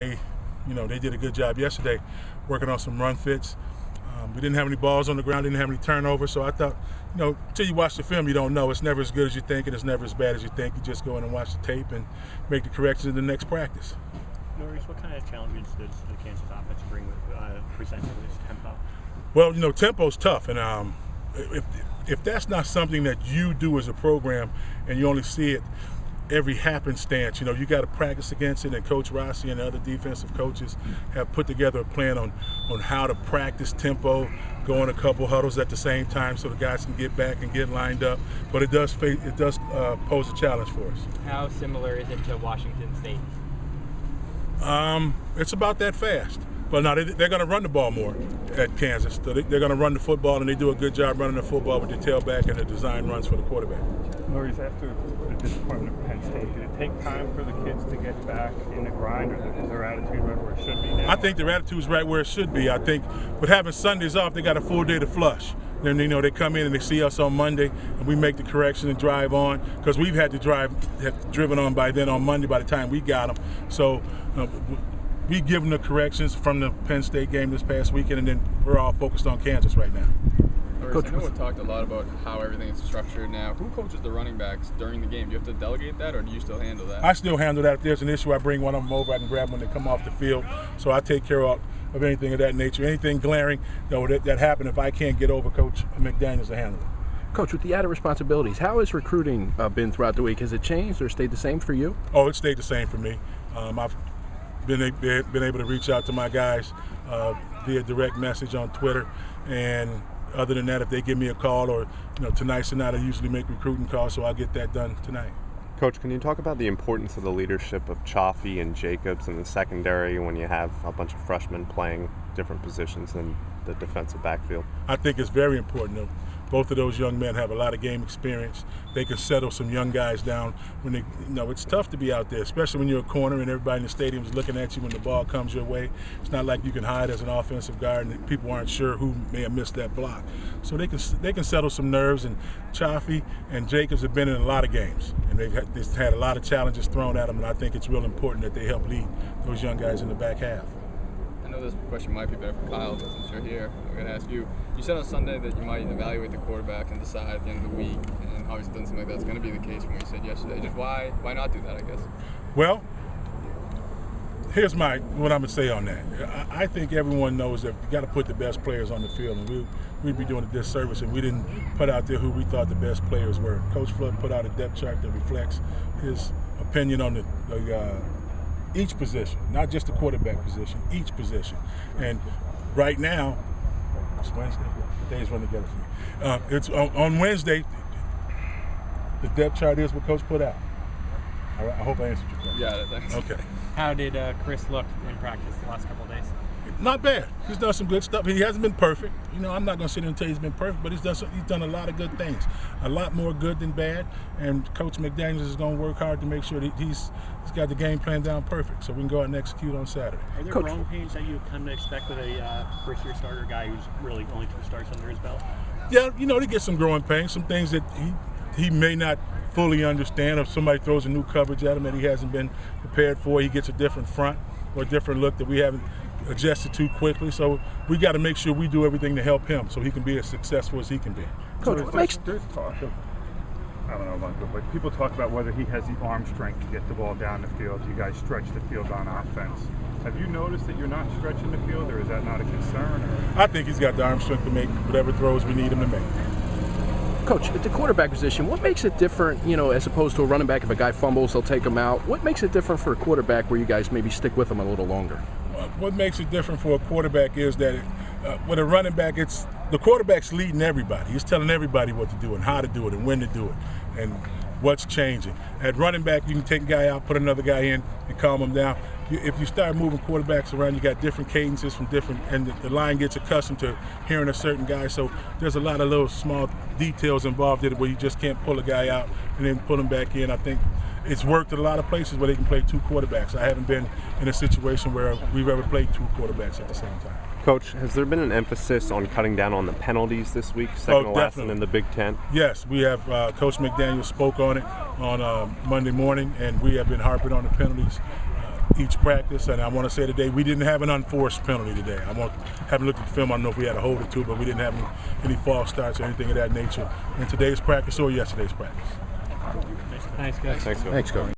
They did a good job yesterday working on some run fits. We didn't have any balls on the ground, didn't have any turnovers, so I thought, until you watch the film, you don't know. It's never as good as you think, and it's never as bad as you think. You just go in and watch the tape and make the corrections in the next practice. Norries, what kind of challenges does the Kansas offense present with this tempo? Well, tempo's tough, and if that's not something that you do as a program and you only see it every happenstance, you got to practice against it, and Coach Rossi and the other defensive coaches have put together a plan on how to practice tempo, going a couple huddles at the same time so the guys can get back and get lined up. But it does pose a challenge for us. How similar is it to Washington State? It's about that fast. But no, they're going to run the ball more at Kansas. So they're going to run the football, and they do a good job running the football with the tailback and the design runs for the quarterback. Norries, after the disappointment of Penn State, did it take time for the kids to get back in the grind, or is their attitude right where it should be now? I think their attitude is right where it should be. I think with having Sundays off, they got a full day to flush. Then they come in and they see us on Monday, and we make the correction and drive on, because we've had driven on by then on Monday by the time we got them. So we give them the corrections from the Penn State game this past weekend, and then we're all focused on Kansas right now. Coach, I know we talked a lot about how everything is structured now. Who coaches the running backs during the game? Do you have to delegate that, or do you still handle that? I still handle that. If there's an issue, I bring one of them over. I can grab them when they come off the field. So I take care of anything of that nature. Anything glaring that happened, if I can't get over, Coach McDaniels will handle it. Coach, with the added responsibilities, how has recruiting been throughout the week? Has it changed or stayed the same for you? Oh, it stayed the same for me. I've been able to reach out to my guys via direct message on Twitter, and other than that, if they give me a call, or tonight's the night I usually make recruiting calls, so I'll get that done tonight. Coach, can you talk about the importance of the leadership of Chaffee and Jacobs in the secondary when you have a bunch of freshmen playing different positions in the defensive backfield? I think it's very important. Both of those young men have a lot of game experience. They can settle some young guys down when they, it's tough to be out there, especially when you're a corner and everybody in the stadium is looking at you when the ball comes your way. It's not like you can hide as an offensive guard and people aren't sure who may have missed that block. So they can settle some nerves, and Chaffee and Jacobs have been in a lot of games, and they've had a lot of challenges thrown at them, and I think it's real important that they help lead those young guys in the back half. I know this question might be better for Kyle, but since you're here, I'm going to ask you. You said on Sunday that you might evaluate the quarterback and decide at the end of the week, and obviously it doesn't seem like that's going to be the case from what you said yesterday. Just why not do that, I guess? Well, here's what I'm going to say on that. I think everyone knows that you got to put the best players on the field, and we'd be doing a disservice if we didn't put out there who we thought the best players were. Coach Flood put out a depth chart that reflects his opinion on each position, not just the quarterback position, each position. And right now, it's Wednesday. The days run together for me. It's on Wednesday. The depth chart is what Coach put out. All right, I hope I answered your question. Yeah, thanks. Okay. How did Chris look in practice the last couple of days? Not bad. He's done some good stuff. He hasn't been perfect. I'm not going to sit here and tell you he's been perfect, but he's done a lot of good things. A lot more good than bad. And Coach McDaniels is going to work hard to make sure that he's got the game plan down perfect, so we can go out and execute on Saturday. Are there growing pains that you come to expect with a first-year starter guy who's really only 2 starts under his belt? Yeah, they get some growing pains, some things that he may not fully understand. If somebody throws a new coverage at him that he hasn't been prepared for, he gets a different front or a different look that we haven't adjusted too quickly. So we got to make sure we do everything to help him so he can be as successful as he can be. Coach, there's talk of, I don't know about it, but people talk about whether he has the arm strength to get the ball down the field. You guys stretch the field on offense. Have you noticed that you're not stretching the field, or is that not a concern? I think he's got the arm strength to make whatever throws we need him to make. Coach, at the quarterback position, what makes it different, as opposed to a running back? If a guy fumbles, they'll take him out. What makes it different for a quarterback where you guys maybe stick with him a little longer? What makes it different for a quarterback is that with a running back, the quarterback's leading everybody. He's telling everybody what to do and how to do it and when to do it and what's changing. At running back, you can take a guy out, put another guy in, and calm him down. If you start moving quarterbacks around, you got different cadences from different, and the line gets accustomed to hearing a certain guy. So there's a lot of little small details involved in it where you just can't pull a guy out and then pull him back in. I think it's worked at a lot of places where they can play 2 quarterbacks. I haven't been in a situation where we've ever played 2 quarterbacks at the same time. Coach, has there been an emphasis on cutting down on the penalties this week, second to last in the Big Ten? Yes, we have. Coach McDaniel spoke on it on Monday morning, and we have been harping on the penalties each practice. And I want to say today we didn't have an unforced penalty today. Haven't looked at the film. I don't know if we had a hold or two, but we didn't have any false starts or anything of that nature in today's practice or yesterday's practice. Thanks, guys. Thanks, Coach. Thanks, Coach.